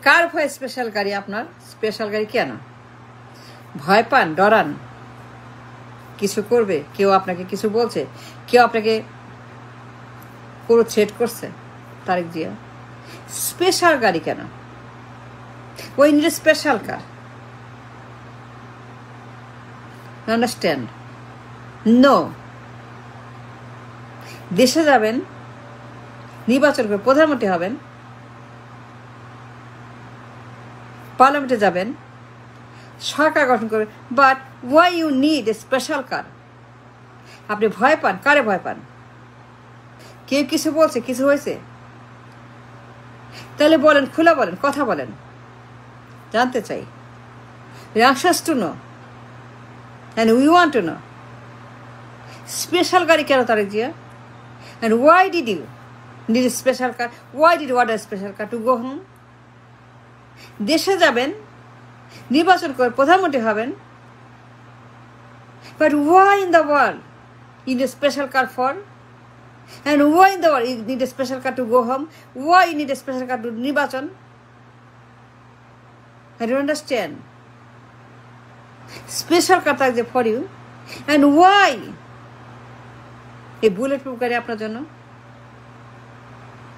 কার ভয় স্পেশাল গাড়ি আপনার? স্পেশাল গাড়ি কেন? ভয় পান, ডরান, কিছু করবে, কেউ আপনাকে কিছু বলছে, কেউ আপনাকে পুরো থ্রেট করছে? তারেক জিয়া, স্পেশাল গাড়ি কেন? ওই নিড স্পেশাল কার, আন্ডারস্ট্যান্ড? নো। দেশে যাবেন, নির্বাচন করে প্রধানমন্ত্রী হবেন, পার্লামেন্টে যাবেন, সরকার গঠন করবেন, but why you need a special car? আপনি ভয় পান, কারে ভয় পান? কেউ কিছু বলছে, কিছু হয়েছে? তাহলে বলেন, খোলা বলেন, কথা বলেন, জানতে চাই। anxious to know and we want to know. Special গাড়ি কেন Tarique Zia? And why did you need a special car? Why did you order a special car to go home? দেশে যাবেন, নির্বাচন করে প্রধানমন্ত্রী হবেন, but why in the world you need a special car for? And why in the world you need a special car to go home? Why you need a special car to নির্বাচন? I don't understand. Special car থাকছে for you. And why? এই bullet proof গাড়ি আপনার জন্য?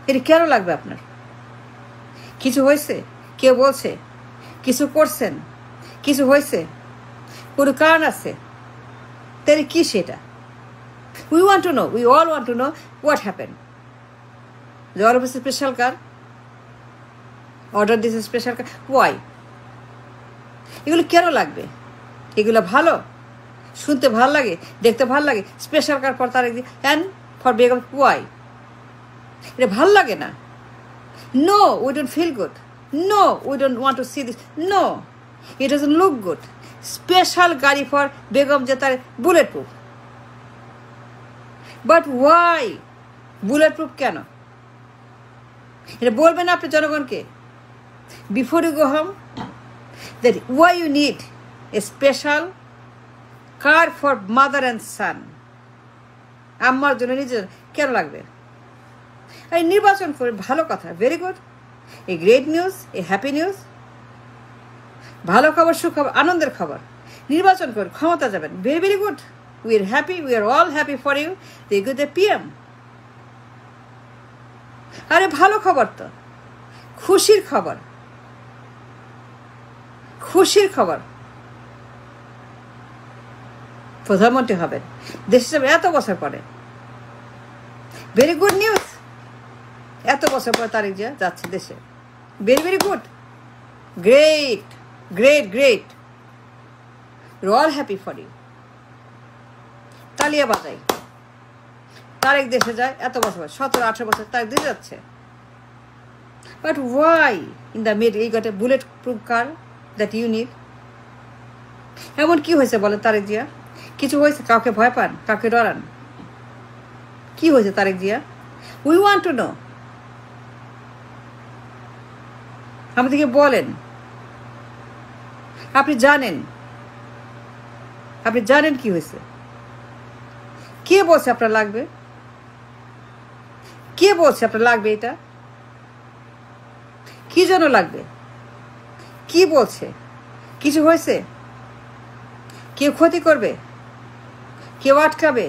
এটা কেন লাগবে আপনার? কিছু হয়েছে, কেউ বলছে, কিছু করছেন, কিছু হয়েছে, কোনো কারণ আছে, তাহলে কি সেটা? We want to know, we all want to know what happened. The order of a special car, order this special car, why? এগুলো কেন লাগবে? এগুলো ভালো, শুনতে ভালো লাগে, দেখতে ভালো লাগে, special car for Tarique Zia and for Begum, why? এটা ভালো লাগে না? No, we don't feel good, no, we don't want to see this, no, it doesn't look good. Special গাড়ি ফর বেগম যে তার bullet proof, but why bullet proof কেন? এটা বলবেন আপনি জনগণকে before you go home, that why you need a special car for mother and son. আম্মার জন্য, নিজের কেন লাগবে? এই নির্বাচন করে, ভালো কথা, very good, a great news, a happy news, ভালো খবর, সুখবর, আনন্দের খবর। নির্বাচন করে ক্ষমতা যাবেন, very very good, we are happy, we are all happy for you, they go the PM. আরে ভালো খবর তো, খুশির খবর, খুশির খবর। প্রধানমন্ত্রী হবেন, দেশে যাবেন এত বছর পরে, ভেরি গুড নিউজ। এত বছর পরে তারেক জিয়া যাচ্ছে দেশে, very very good, great great great, all happy for you. তালিয়া বাজাই, তারেক দেশে যায় এত বছর, 17-18 বছর তারেক দেশে যাচ্ছে, but why in the mid এই got a bullet proof car that you need? এমন কি হয়েছে বলেন তারেক জিয়া? কিছু হয়েছে? কাউকে ভয় পান, কাউকে ডরান? কি হয়েছে Tarique Zia? We want to know. আমাদেরকে বলেন, আপনি জানেন, আপনি জানেন কি হয়েছে? কে বলছে আপনার লাগবে? কে বলছে আপনার লাগবে? এটা কি জন্য লাগবে? কি বলছে? কিছু হয়েছে? কেউ ক্ষতি করবে, কেউ আটকাবে,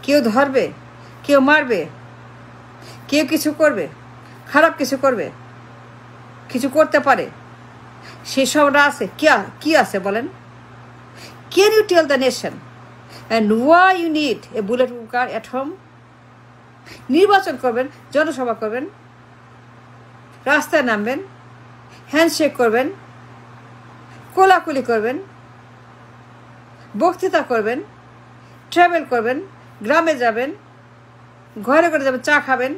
কেউ ধরবে, কেউ মারবে, কেউ কিছু করবে, খারাপ কিছু করবে, কিছু করতে পারে, সেসবটা আছে? কি আছে বলেন? Can you tell the nation and why you need a bullet proof car at home? নির্বাচন করবেন, জনসভা করবেন, রাস্তায় নামবেন, হ্যান্ডশেক করবেন, কোলাকুলি করবেন, বক্তৃতা করবেন, ট্রাভেল করবেন, গ্রামে যাবেন, ঘরে ঘরে যাবেন, চা খাবেন,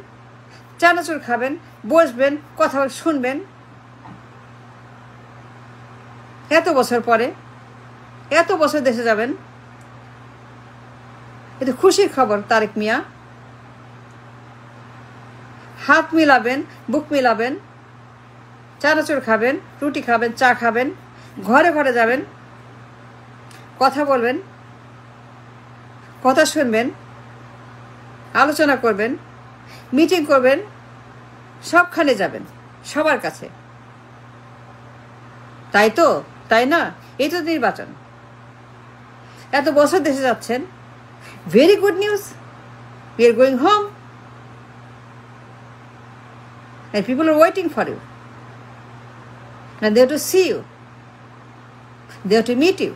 চানাচুর খাবেন, বসবেন, কথা শুনবেন। এত বছর পরে, এত বছর দেশে যাবেন, এটা খুশির খবর তারেক মিয়া। হাত মিলাবেন, বুক মিলাবেন, চানাচুর খাবেন, রুটি খাবেন, চা খাবেন, ঘরে ঘরে যাবেন, কথা বলবেন, কথা শুনবেন, আলোচনা করবেন, মিটিং করবেন, সবখানে যাবেন। সবার কাছে, তাই তো, তাই না? এই তো নির্বাচন। এত বছর দেশে যাচ্ছেন, very good news, we are going home and people are waiting for you and they have to see you, they have to meet you,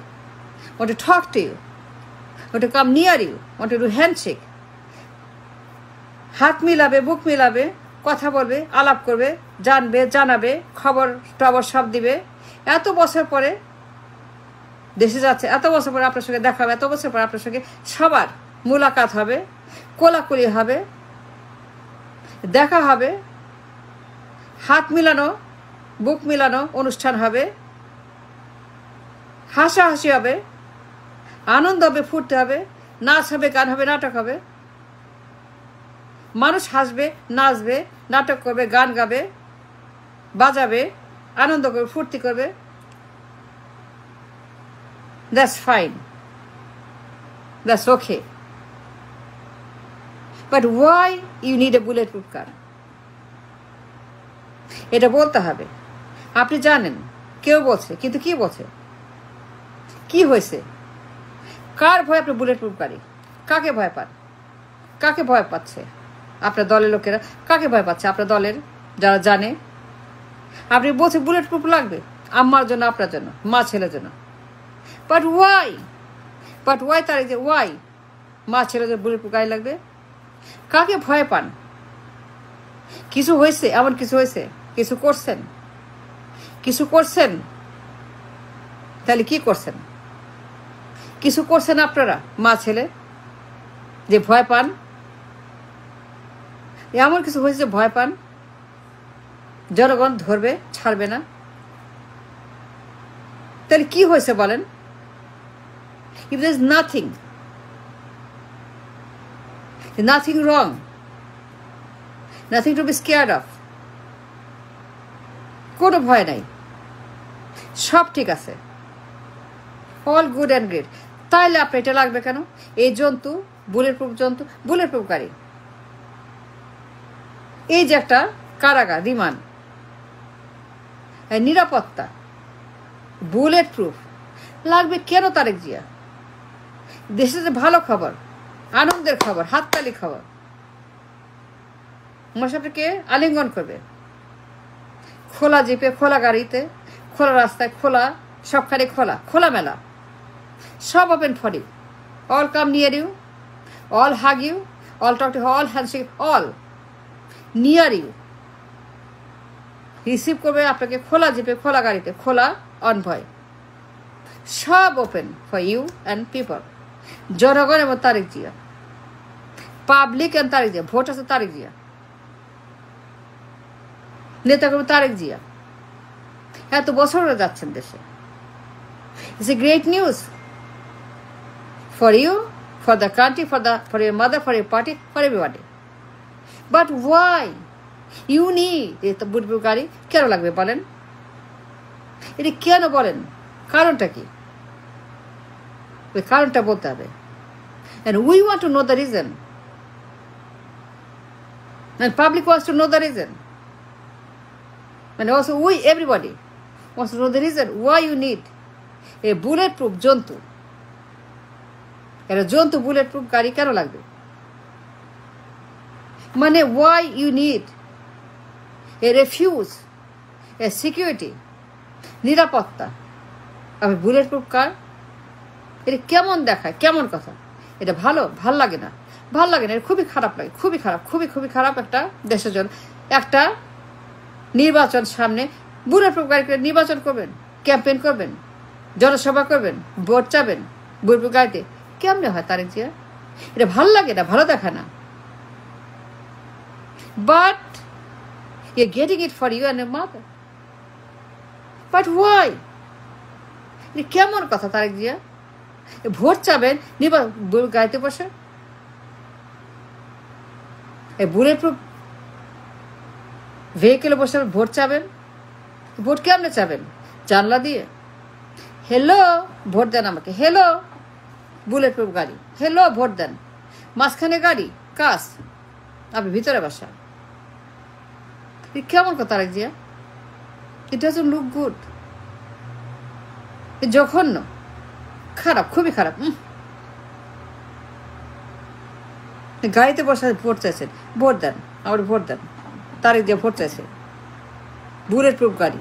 want to talk to you, want to come near you, want to do handshake, হাত মিলাবে, বুক মিলাবে, কথা বলবে, আলাপ করবে, জানবে, জানাবে, খবর টবর সব দিবে। এত বছর পরে দেশে যাচ্ছে, এত বছর পরে আপনার সঙ্গে দেখা হবে, এত বছর পরে আপনার সঙ্গে সবার মুলাকাত হবে, কোলাকুলি হবে, দেখা হবে, হাত মিলানো, বুক মিলানো অনুষ্ঠান হবে, হাসাহাসি হবে, আনন্দ হবে, ফুর্তি হবে, নাচ হবে, গান হবে, নাটক হবে, মানুষ হাসবে, নাচবে, নাটক করবে, গান গাবে, বাজাবে, আনন্দ করবে, ফুর্তি করবে। That's fine, that's okay, but why you need a bulletproof car? এটা বলতে হবে। আপনি জানেন কেউ বলছে, কিন্তু কি বলছে, কি হয়েছে, কার ভয় আপনি বুলেটপ্রুফ গাড়ি? কাকে ভয় পান? কাকে ভয় পাচ্ছে আপনার দলের লোকেরা? কাকে ভয় পাচ্ছে আপনার দলের যারা জানে? আপনি বলছেন বুলেটপ্রুফ লাগবে আম্মার জন্য, আপনার জন্য, মা ছেলের জন্য, বাট ওয়াই তার যে ওয়াই মা ছেলের জন্য বুলেটপ্রুফ গাড়ি লাগবে? কাকে ভয় পান? কিছু হয়েছে, এমন কিছু হয়েছে, কিছু করছেন, কিছু করছেন, তাহলে কি করছেন? কিছু করছেন আপনারা মা ছেলে যে ভয় পান? এমন কিছু হয়েছে যে ভয় পান? জনগণ ধরবে, ছাড়বে না? তাহলে কি হয়েছে বলেন? If there is nothing wrong, nothing to be scared of, কোনো ভয় নাই, সব ঠিক আছে, অল গুড অ্যান্ড গ্রেট, তাইলে আপনার এটা লাগবে কেন? এই জন্তু, বুলেটপ্রুফ জন্তু, বুলেটপ্রুফ গাড়ি, এই যে একটা কারাগার, রিমান্ড, নিরাপত্তা, বুলেটপ্রুফ লাগবে কেন? তারেক জিয়া, দেশে যে ভালো খবর, আনন্দের খবর, হাততালি খবর, মানুষ আপনাকে আলিঙ্গন করবে, খোলা জিপে, খোলা গাড়িতে, খোলা রাস্তায়, খোলা সবখানে, খোলা খোলা মেলা, সব open for you, all come near you, all hug you, all talk to, all handshake, all near you, receive করবে আপনাকে খোলা জিপে, খোলা গাড়িতে, খোলা অনভয়, সব open for you and people. জনগণ এবং Tarique Zia, public and Tarique Zia, vote আছে তারেক জিয়া, নেতা করবে তারেক জিয়া, এত বছর যাচ্ছেন দেশে। It's a great news for you, for the country, for your mother, for your party, for everybody. But why you need a bulletproof গাড়ি? কেন লাগবে বলেন? এটি কেন বলেন? কারণটা কি? ওই কারণটা বলতে হবে। And we want to know the reason. And public wants to know the reason. And also everybody wants to know the reason why you need a bulletproof জন্তু। একটা জন্তু বুলেটপ্রুফ গাড়ি কেন লাগবে? মানে why you need a refuge, a security, নিরাপত্তা, আমি bulletproof কার? এটা কেমন দেখায়, কেমন কথা? এটা ভালো? ভাল লাগে না, ভাল লাগে না, এটা খুবই খারাপ লাগে, খুবই খারাপ, খুবই খুবই খারাপ একটা দেশের জন্য। একটা নির্বাচন সামনে, বুলেটপ্রুফ গাড়ি করে নির্বাচন করবেন, ক্যাম্পেইন করবেন, জনসভা করবেন, ভোট চাবেন বুলেটপ্রুফ গাড়িতে, কেমনে হয় তারেক জিয়া? এটা ভাল লাগে না, ভালো দেখা না। But you getting it for you and your mother. But why? এটা কেমন কথা তারেক জিয়া? ভোট চাবেন গাড়িতে বসে, বুলেটপ্রুফ ভেহিকেলে বসে ভোট চাবেন? ভোট কেমনে চাবেন? জানলা দিয়ে? হ্যালো ভোট দেন আমাকে, হ্যালো বুলেটপ্রুফ গাড়ি, হ্যালো ভোট দেন, মাঝখানে গাড়ি কাজ, আপনি ভিতরে বসা। কেমন কথা Tarique Zia? It doesn't look good. জঘন্য, খারাপ, খুবই খারাপ। গাড়িতে বসে ভোট চাইছেন, ভোট দেন, আমার ভোট দেন। তারেক জিয়া ভোট চাইছে, বুলেট প্রুফ গাড়ি,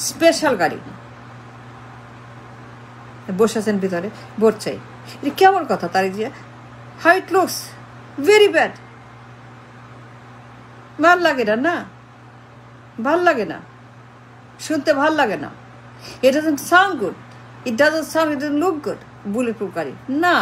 স্পেশাল গাড়ি, বসে আছেন ভিতরে, ভোট চাই। এটা কেমন কথা Tarique Zia? How it looks very bad. ভাল লাগে না, না ভাল লাগে না, শুনতে ভাল লাগে না। It doesn't sound good. It doesn't sound, it doesn't look good. Bulletproof গাড়ি না।